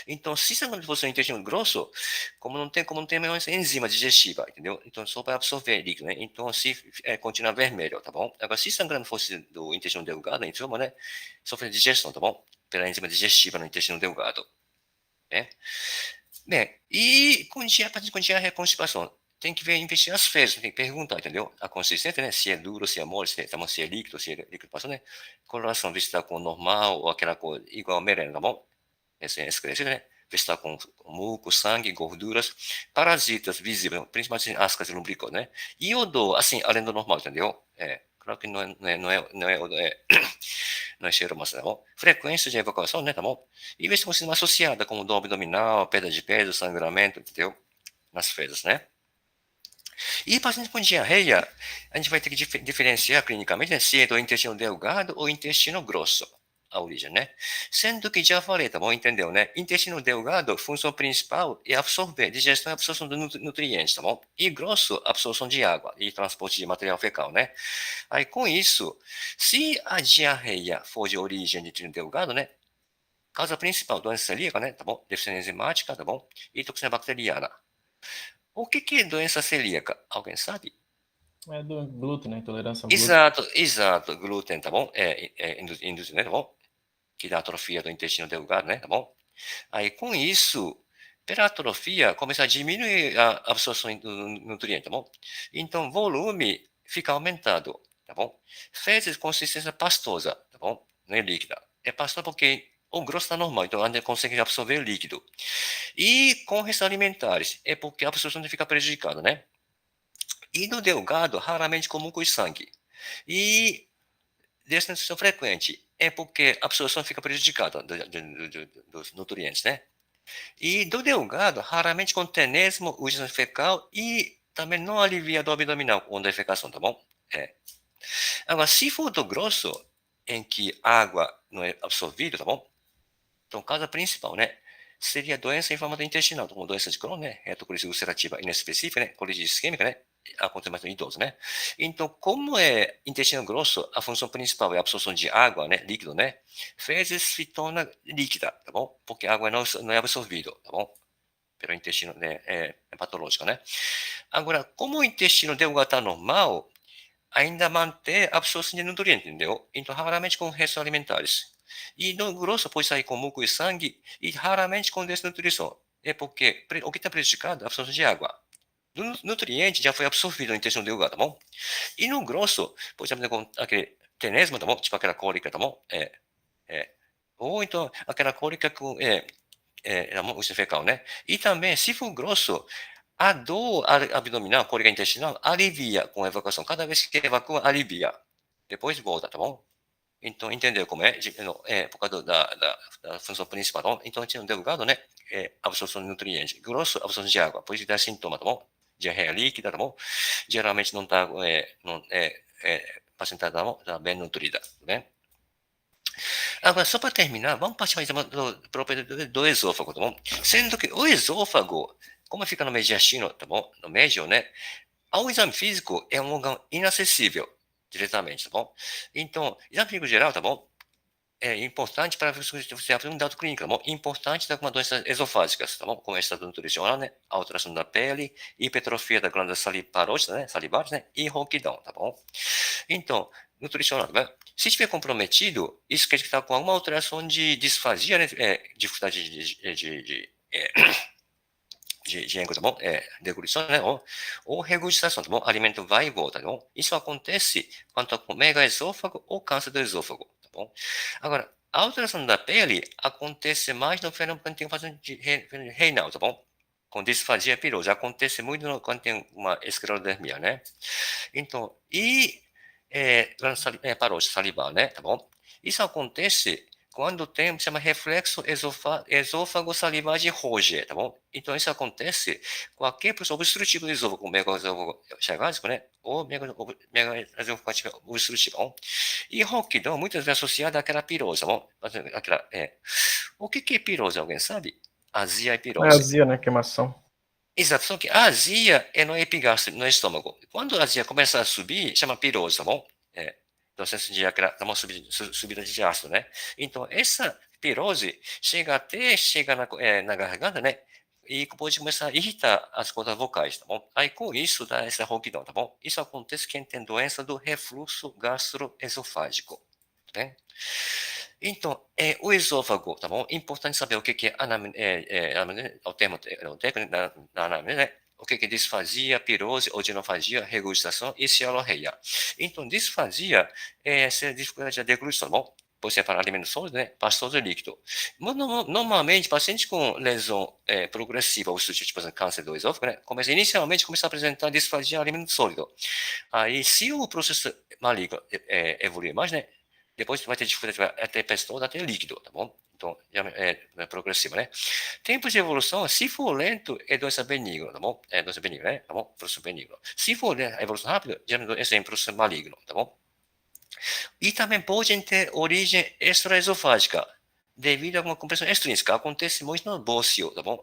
Então, se sangramento fosse no intestino grosso, como não tem mais enzima digestiva, entendeu? Então, só vai absorver líquido, né? Então, se continua vermelho, tá bom? Agora, se sangramento fosse do intestino delgado, então, né? Sofre digestão, tá bom? Pela enzima digestiva no intestino delgado, né? Bem, e com diarreia constipação, tem que ver, investigar as fezes, tem que perguntar, entendeu? A consistência, né? Se é duro, se é mole, se é líquido, se é líquido, passou, né? Coloração, ver se está com normal ou aquela cor igual a merenda, tá bom? Essa é a esclarecer, né? Ver se está com muco, sangue, gorduras, parasitas visíveis, principalmente ascas e lubricose, né? E odor, assim, além do normal, entendeu? Claro que não é cheiro, mas tá bom? Frequência de evacuação, né? Tá bom? E ver se continua associada com dor abdominal, perda de peso, sangramento, entendeu? Nas fezes, né? E paciente com diarreia, a gente vai ter que diferenciar clinicamente, né, se é do intestino delgado ou intestino grosso, a origem, né? Sendo que já falei, tá bom? Entendeu, né? Intestino delgado, função principal é absorver, digestão e absorção de nutrientes, tá bom? E grosso, absorção de água e transporte de material fecal, né? Aí, com isso, se a diarreia for de origem de intestino delgado, né? Causa principal, doença celíaca, né? Tá bom? Deficiência enzimática, tá bom? E toxina bacteriana. O que é doença celíaca? Alguém sabe? É do glúten, né? Intolerância ao glúten. Exato, glúten, tá bom? Induzir, né? Tá bom? Que dá atrofia do intestino delgado, né? Tá bom? Aí, com isso, pela atrofia, começa a diminuir a absorção do nutriente, tá bom? Então, volume fica aumentado, tá bom? Fezes consistência pastosa, tá bom? Não é líquida. É pastosa porque o grosso está normal, então ainda consegue absorver líquido. E com restos alimentares, é porque a absorção fica prejudicada, né? E no delgado, raramente com muco e sangue. E desnutrição frequente, é porque a absorção fica prejudicada dos nutrientes, né? E do delgado, raramente com tenesmo, urina fecal e também não alivia a dor abdominal com defecação, tá bom? Agora, se for do grosso, em que a água não é absorvida, tá bom? Então, causa principal, né? Seria doença inflamatória intestinal, como doença de Crohn, né? Retocolite ulcerativa inespecífica, né? Colite isquêmica, né? Acontecimento idoso, né? Então, como é intestino grosso, a função principal é a absorção de água, né? Líquido, né? Fezes se torna líquida, tá bom? Porque a água não é absorvida, tá bom? Pelo intestino, né? É patológica, né? Agora, como o intestino delgado está normal, ainda mantém a absorção de nutrientes, entendeu? Então, raramente com restos alimentares. E no grosso pode sair com muco e sangue e raramente com desnutrição. É porque o que está prejudicado é a absorção de água. O nutriente já foi absorvido no intestino delgado, tá bom? E no grosso, pode ser com aquele tenesmo, tá bom? Tipo aquela cólica, tá bom? Ou então aquela cólica com urina fecal, né? E também, se for grosso, a dor abdominal, cólica intestinal, alivia com a evacuação. Cada vez que evacua, alivia. Depois volta, tá bom? Então, entendeu como é? Por causa da função principal, tá bom? Então, tinha um delgado, né? Absorção de nutrientes. Grosso, absorção de água. Por isso dá sintoma, tá bom? Diarreia líquida, tá bom? Geralmente não tá, paciente tá bem nutrida, tá bem? Agora, só para terminar, vamos partir mais do esôfago, tá bom? Sendo que o esôfago, como fica no mediastino, tá bom? No médio, né? Ao exame físico, é um órgão inacessível diretamente, tá bom? Então, exame físico geral, tá bom? é importante para você fazer um dado clínico, tá bom? Importante de algumas doenças esofágicas, tá bom? Como estado nutricional, né? Alteração da pele, hipertrofia da glândula salivarótica, né? Salivar, né? E rouquidão, tá bom? Então, nutricional, né? Se estiver comprometido, isso quer dizer que está com alguma alteração de disfagia, né? Dificuldade de tá bom? Deglutição, né? Ou regurgitação, tá bom? Alimento vai e volta, tá bom? Isso acontece quando está com megaesôfago ou câncer do esôfago, tá bom? Agora, a alteração da pele acontece mais no fenômeno quando tem fase renal, tá bom? Com disfagia pirosa. Acontece muito quando tem uma esclerodermia, né? Então, parótise salivar, né? Tá bom? Isso acontece quando tem, chama reflexo esôfago salivar de Roger, tá bom? Então, isso acontece com qualquer pessoa obstrutivo do esôfago, como megaesôfago chagásico, né? Ou megaesôfago obstrutivo, tá bom? E rouquidão, muitas vezes associada àquela pirose, tá bom? O que é pirose, alguém sabe? Azia e É pirose. azia, né? Queimação. Exato, só que a azia é no epigastro, no estômago. Quando a azia começa a subir, chama pirose, tá bom? Processo de subida de ácido, né? Então, essa pirose chega na garganta, né? E pode começar a irritar as cordas vocais, tá bom? Aí, com isso, dá essa rouquidão, tá bom? Isso acontece quem tem doença do refluxo gastroesofágico, tá bem? Então, o esôfago, tá bom? Importante saber o que é o termo técnico da anamnese, né? O que é disfasia, pirose, odinofagia, regurgitação e cialorreia. Então, disfasia é essa dificuldade da deglutição, tá bom? Por separar alimento sólido, né? Pastoso e líquido. Normalmente, pacientes com lesão progressiva, ou seja, tipo câncer do esôfago, né? Inicialmente começa a apresentar disfagia de alimento sólido. Aí, se o processo maligno evoluir mais, né? Depois vai ter dificuldade até pastoso, até líquido, tá bom? Então, é progressivo, né? Tempo de evolução, se for lento, é doença benigna, tá bom? É doença benigna, né? Tá bom? Processo benigno. Se for a evolução rápida, geralmente é processo maligno, tá bom? E também pode ter origem extraesofágica, devido a alguma compressão extrínseca. Acontece muito no bócio, tá bom?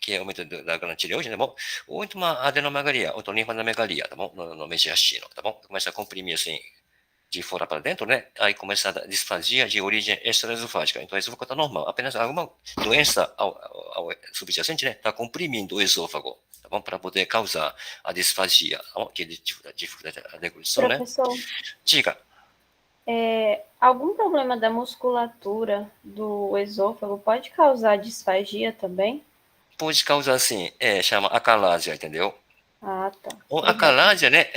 Que é o aumento da glândula tireoide, tá bom? Ou então uma adenomagalia, ou então linfonomegalia, tá bom? No mediastino, tá bom? Começa a comprimir assim, de fora para dentro, né? Aí começa a disfagia de origem extraesofágica. Então, o esôfago está normal. Apenas alguma doença subjacente, né? Está comprimindo o esôfago, tá bom? Para poder causar a disfagia, tá bom? Que é dificuldade da deglutição, né? Professor, Diga. Algum problema da musculatura do esôfago pode causar disfagia também? Pode causar, assim, chama acalásia, entendeu? Ah, tá. Ou acalásia, né?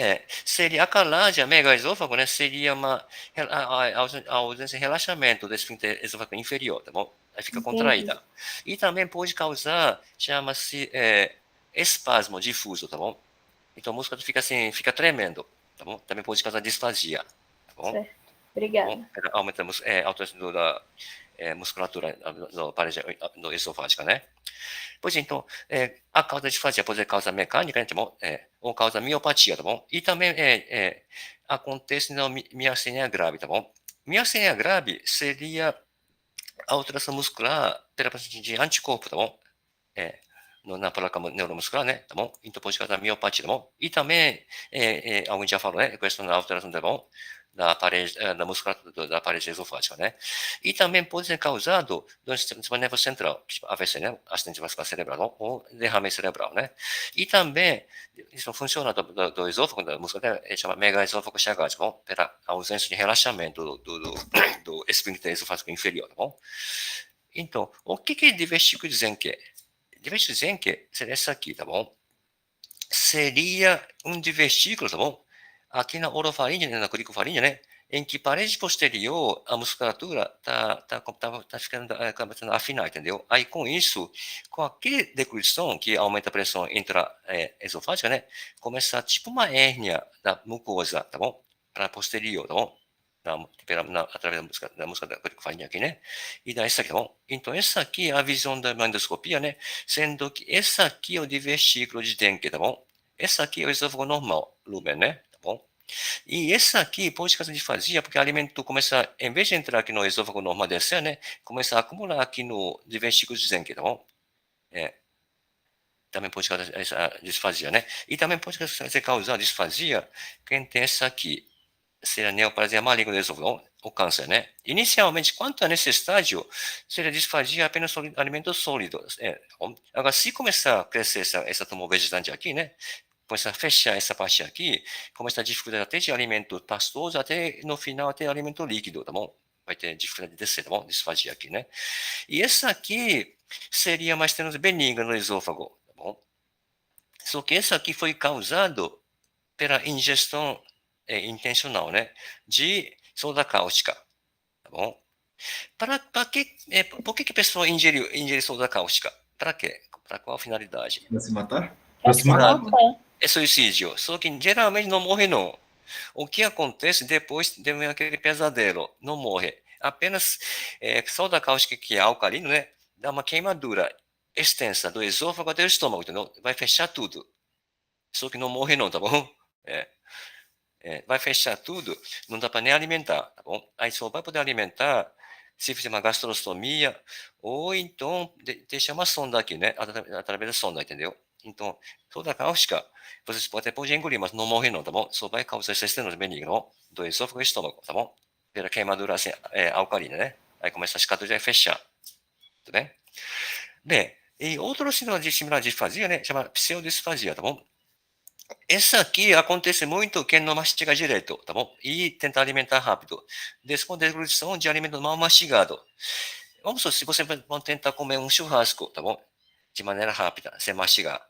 Seria acalásia, megaesôfago, né? Seria uma ausência de relaxamento do esfíncter esôfago inferior, tá bom? Aí fica contraída. E também pode causar, chama-se espasmo difuso, tá bom? Então a múscula fica assim, fica tremendo, tá bom? Também pode causar disfasia, tá bom? Certo. Obrigada. Aumenta a alteração da musculatura da parede esofágica, né? Pois então, a causa de disfasia pode ser causa mecânica, né, tá bom? Ou causa miopatia, tá bom? E também acontece na miastenia grave, tá bom? Miastenia grave seria alteração muscular pela presença de anticorpo, tá bom? Na placa neuromuscular, né? Tá bom? Então pode causar miopatia, tá bom? E também, alguém já falou, né? Questão da alteração, tá bom? Da parede, da musculatura da parede esofágica, né? E também pode ser causado do sistema nervoso central, tipo AVC, né? Acidente vascular cerebral, ou derrame cerebral, né? E também, isso funciona do esôfago, da musculatura, chama megaesôfago chagático, tá bom? Pela ausência de relaxamento do esfíncter esofágico inferior, tá bom? Então, o que é divertículo Zenke? Divertículo Zenke seria essa aqui, tá bom? Seria um divertículo, tá bom? Aqui na orofaringe, na cricofaringe, né? Em que parede posterior, a musculatura tá ficando, começando a afinar, entendeu? Aí, com isso, qualquer decluição que aumenta a pressão intraesofágica, né? Começa tipo uma hérnia da mucosa, tá bom? Para posterior, tá bom? Através da música da cricofaringe aqui, né? E dá essa aqui, tá bom? Então, essa aqui é a visão da endoscopia, né? Sendo que essa aqui é o divertículo de Dengue, tá bom? Essa aqui é o esôfago normal, lumen, né? Tá bom? E essa aqui pode causar disfasia, porque o alimento começa, em vez de entrar aqui no esôfago normal descer, né? Começa a acumular aqui no divertículo de Zenke, tá bom? Também pode causar essa disfasia, né? E também pode causar disfasia quem tem essa aqui. Seria neoplasia maligna do esôfago. o câncer, né? Inicialmente, quanto é nesse estágio, seria disfagia apenas alimentos sólidos. Agora, se começar a crescer essa tumor vegetante aqui, né? Começar a fechar essa parte aqui, começar a dificuldade até de alimento pastoso, até no final, até alimento líquido, tá bom? Vai ter dificuldade de descer, tá bom? Disfagia aqui, né? E essa aqui seria mais ou menos benigna no esôfago, tá bom? Só que essa aqui foi causado pela ingestão intencional, né? De soda cáustica, tá bom? Por que a pessoa ingere soda cáustica? Para quê? Para qual finalidade? Para se matar? Pra se matar. matar. É suicídio. Só que geralmente não morre, não. O que acontece depois de aquele pesadelo? Não morre. Apenas soda cáustica, que é alcalino, né? Dá uma queimadura extensa do esôfago até o estômago, entendeu? Vai fechar tudo. Só que não morre, não, tá bom? Vai fechar tudo, não dá para nem alimentar, tá bom? Aí só vai poder alimentar se fizer uma gastrostomia ou então deixar uma sonda aqui, né? Através da sonda, entendeu? Então, toda cáustica, vocês podem engolir, mas não morre não, tá bom? Só vai causar essa estenose benigna do esôfago e estômago, tá bom? Pela queimadura assim, alcalina, né? Aí começa a cicatriz a fechar, tá bem? Bem, e outro sinal de similar disfasia, né? Chama pseudodisfasia, tá bom? Essa aqui acontece muito quem não mastiga direito, tá bom? E tentar alimentar rápido. Com deglutição de alimento mal mastigado. Vamos supor, se você vai tentar comer um churrasco, tá bom? De maneira rápida, sem mastigar.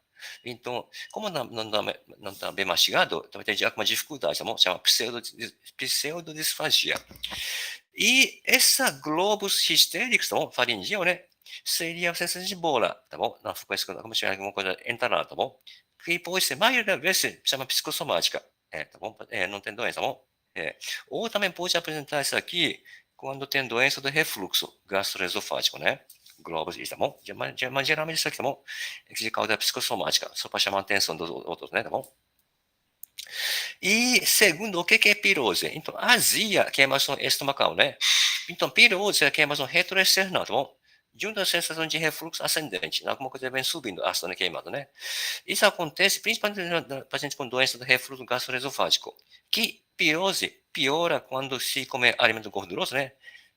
Então, como não está bem mastigado, vai ter alguma dificuldade, tá bom? Chama pseudodisfagia. E essa globus histéricos, tá bom? Faringeu, né? Seria a sensação de bola, tá bom? Não, como se alguma coisa entrar lá, tá bom? Que pode ser, maioria das vezes, chama psicossomática, tá bom? Não tem doença, tá bom? Ou também pode apresentar isso aqui quando tem doença do refluxo gastroesofágico, né? Globos, tá bom? Mas geralmente isso aqui, tá bom? É de causa psicossomática, só para chamar a atenção dos outros, né? Tá bom? E segundo, o que é pirose? Então, azia, queimação estomacal, né? Então, pirose é queimação retroexternal, tá bom? Junto à sensação de refluxo ascendente, alguma coisa vem subindo, ácido queimado, né? Isso acontece principalmente no paciente com doença do refluxo gastroesofágico, que pirose piora quando se come alimento gorduroso, né?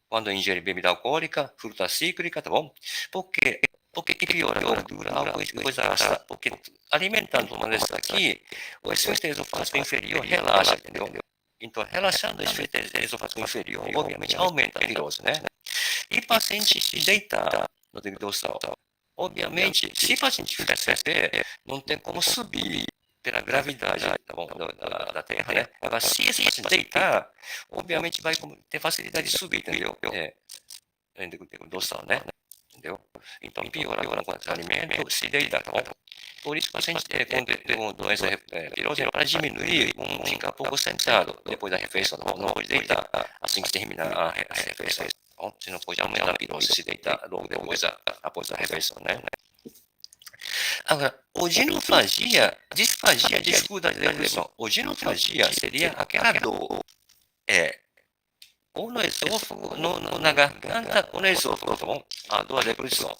Quando ingere bebida alcoólica, fruta cíclica, tá bom? Por que piora? Gordura, álcool e coisa ácida. Porque alimentando uma dessas aqui, o esfíncter esofágico inferior relaxa, entendeu? Então, relaxando o esfíncter esofágico inferior, obviamente, aumenta a pirose, né? E paciente se deitar no degrau dorsal. Obviamente, se o paciente ficar sem pé, não tem como subir pela gravidade, tá bom, da Terra, né? Agora, se esse paciente deitar, obviamente vai ter facilidade de subir, entendeu? No degrau dorsal, né? Entendeu? Então, piora com o alimento, se deitar, tá bom? Por isso, o paciente com doença pirose, para diminuir, fica pouco sentado depois da refeição, tá bom? Não pode deitar assim que terminar a refeição. Bom, você não pode aumentar a pirose se deitar logo depois após a refeição, né? Agora, oginoflagia, disfagia, dificuldade de deglução. Oginoflagia seria aquela dor, ou no esôfago, na garganta, ou no esôfago, tá bom? A dor da deglução,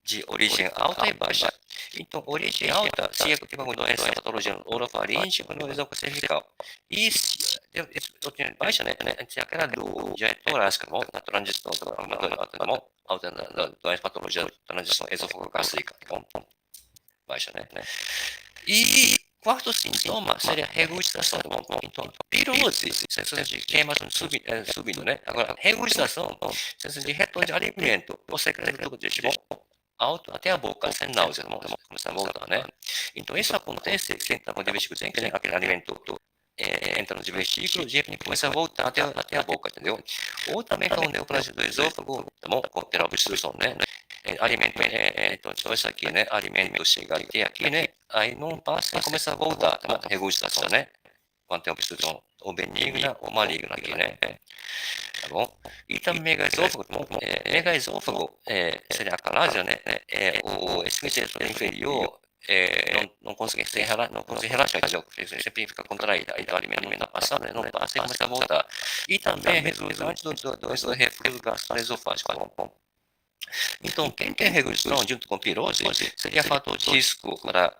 de origem alta e baixa. Então, origem alta, se é tipo uma doença, patologia orofaringe, ou no esôfago cervical. E se origem baixa, né? Se aquela dor já é torácica, tá bom? Na transição, tá bom? Alta na doença, patologia, transição esôfago-gástrica, tá bom? Baixa, né? E quarto sintoma seria regurgitação, tá bom? Então, pirose, sensação de queimação subindo, né? Agora, regurgitação, sensação de retorno de alimento, ou secreto tudo de bom? Alto até a boca, sem náusea, tá bom? Começa a voltar, né? Então, isso acontece quem está com divertículo, tem aquele alimento entra no divertículo, de repente começa a voltar até a boca, entendeu? Ou também com o neoplásia do esôfago, tá bom? Pela obstrução, né? Alimento, então isso aqui, né? Alimento chega até aqui, né? Aí não passa e começa a voltar, tá bom? Regurgitação, né? Quando tem obstrução ou benigna ou maligna aqui, né? Tá bom? E também megaesôfago, tá bom? Megaesôfago seria a calásia, né? O esfíncter inferior não consegue relaxar, entendeu? Sempre fica contraído. Aí o alimento não passa, né? Não passa e começa a voltar. E também resultante do refluxo gastroesofágico, tá bom? Então, quem tem regurgitação junto com pirose seria fator de risco para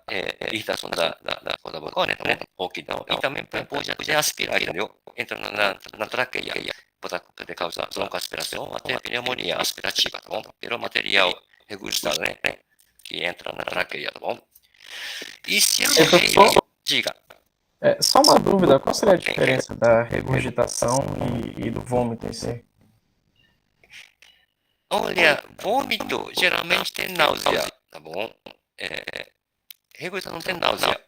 irritação da corda vocálica, tá bom? Ok, então, e também pode até aspirar, entendeu? Entra na traqueia, pode causar broncoaspiração, até pneumonia aspirativa, tá bom? Pelo material regurgitado, né? Que entra na traqueia, tá bom? E se a Professor, diga. só uma dúvida, qual seria a diferença da regurgitação e do vômito em si? Olha, vômito geralmente tem náusea, tá bom? Regurgitação não tem náusea,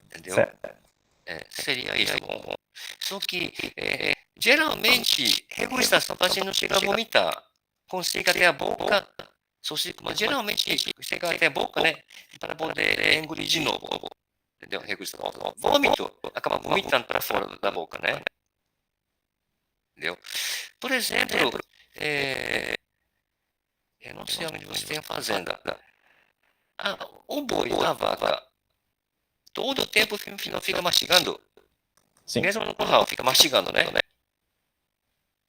entendeu? Certo. Seria isso, tá bom? Só que, geralmente, regurgitação, o paciente não chega a vomitar. Consegue até a boca, mas geralmente chega até a boca, né? Para poder engolir de novo, entendeu? Regurgitação. Vômito, acaba vomitando para fora da boca, né? Entendeu? Por exemplo, eu não sei onde você tem a fazenda. O boi, a vaca, todo o tempo fica mastigando. Sim. Mesmo no curral, fica mastigando, né?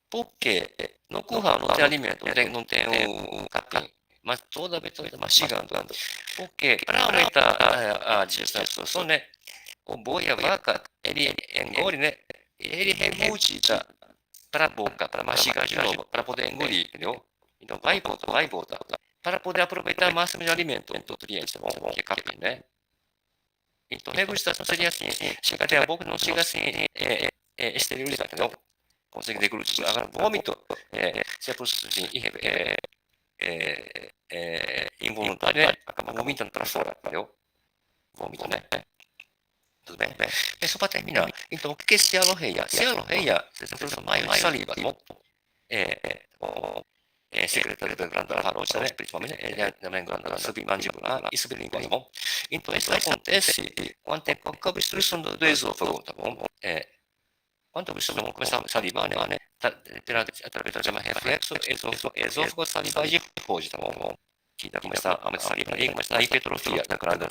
Porque no curral não tem alimento, não tem o capim. Mas toda vez está mastigando. Porque para aumentar a digestão e absorção, né? O boi e a vaca, ele engole, né? Ele regurgita para a boca, para mastigar de novo, para poder engolir, entendeu? Então vai e volta, vai e volta. Para poder aproveitar o máximo de alimento, nutrientes, tá bom? Que é capim, né? Então, regurgitação seria assim, chega até a boca, não chega assim, esterilizar, entendeu? Consegue deglutir. Agora, vômito, se é processo assim, involuntário, né? Acaba vomitando para fora, entendeu? Vômito, né? Tudo bem? É só para terminar. Então, o que é cialorreia? Cialorreia, vocês estão produzindo maior de saliva, tá bom? Secretário da glândula farótica, né? Principalmente, ele é também glândula submandibular e sublingual, tá bom? Então, isso acontece quando tem qualquer obstrução do esôfago, tá bom? Quando a obstrução começa a salivar, né? Através do chama reflexo, esôfago, salivagem e foge, tá bom? Que dá começar a aumentar a saliva e começa a hipertrofia da glândula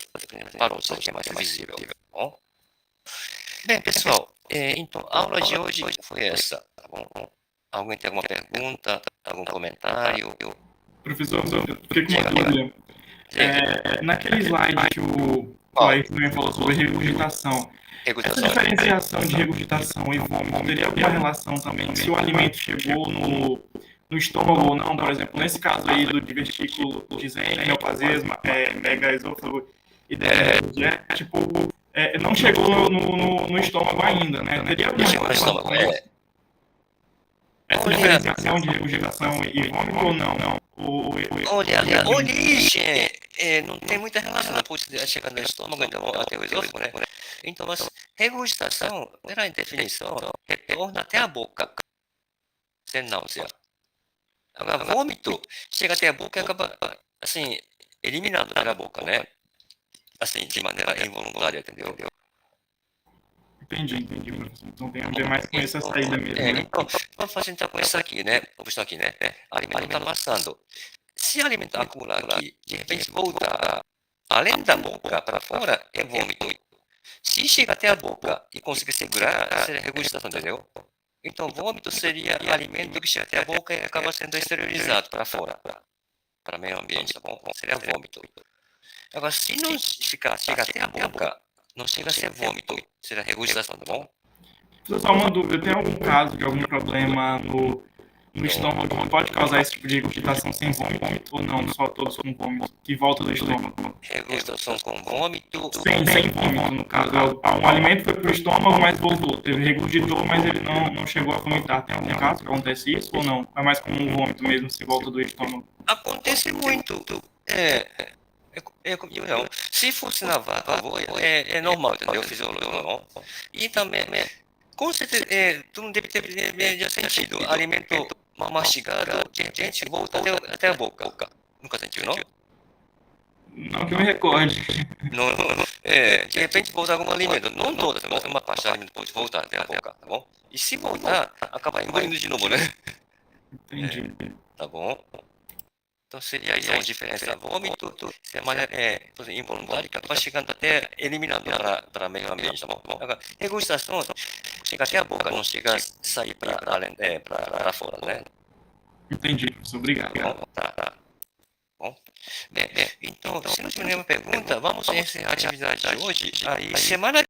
farótica, que é mais visível, tá bom? Bem, pessoal, então, a aula de hoje foi essa, tá bom? Alguém tem alguma pergunta, algum comentário? Professor, eu fiquei com uma dúvida. Naquele slide que o Laís também falou sobre regurgitação, essa diferenciação de regurgitação e vômito teria alguma relação também se o alimento chegou no estômago ou não? Por exemplo, nesse caso aí do divertículo dizem, neoplasiasma, megaesôfago e tipo, não chegou no estômago ainda, né? Teria alguma relação com isso? Essa diferenciação de regurgitação e vômito ou não? Olha, a origem não tem muita relação, pode chegar no estômago, então, até o esôfago, né? Então, a regurgitação, pela definição, retorna até a boca, sem náusea. Agora, vômito chega até a boca e acaba, assim, eliminado pela boca, né? Assim, de maneira involuntária, entendeu? Entendi, professor. Então tem a ver mais com essa saída mesmo, né? Então, vamos fazer então com isso aqui, né? Alimento está passando. Se o alimento acumular aqui, de repente voltar além da boca para fora, é vômito. Se chega até a boca e conseguir segurar, seria regurgitação, entendeu? Então, vômito seria alimento que chega até a boca e acaba sendo esterilizado para fora, para o meio ambiente, tá bom? Seria vômito. Agora, se não chega até a boca, não chega a ser vômito, será regurgitação, tá bom? Só uma dúvida, tem algum caso de algum problema no estômago que pode causar esse tipo de regurgitação sem vômito ou não, só todos com vômito, que volta do estômago? Regurgitação com vômito? Sem vômito, no caso. Um alimento foi para o estômago, mas voltou. Ele regurgitou, mas ele não chegou a vomitar. Tem algum caso que acontece isso ou não? É mais como um vômito mesmo, se volta do estômago? Acontece muito. Se fosse na vaca, é normal, entendeu? Fisiológico normal. E também, com certeza, tu não deve ter sentido. Alimento mal mastigado, de repente, volta até a boca. Nunca sentiu, não? Não que eu me recorde. Não, de repente volta algum alimento. Não toda, mas uma parte do alimento pode voltar até a boca, tá bom? E se voltar, acaba engolindo de novo, né? Entendi. Tá bom? Então seria isso a diferença. Vômito, se é maneira involuntária, que acaba chegando até eliminando para o meio ambiente, tá bom? Agora, regurgitação chega até a boca, não chega a sair para fora, né? Entendi, professor. Obrigado. Bom, tá. Bom, então, se não tiver nenhuma pergunta, vamos encerrar a atividade de hoje. Aí, semana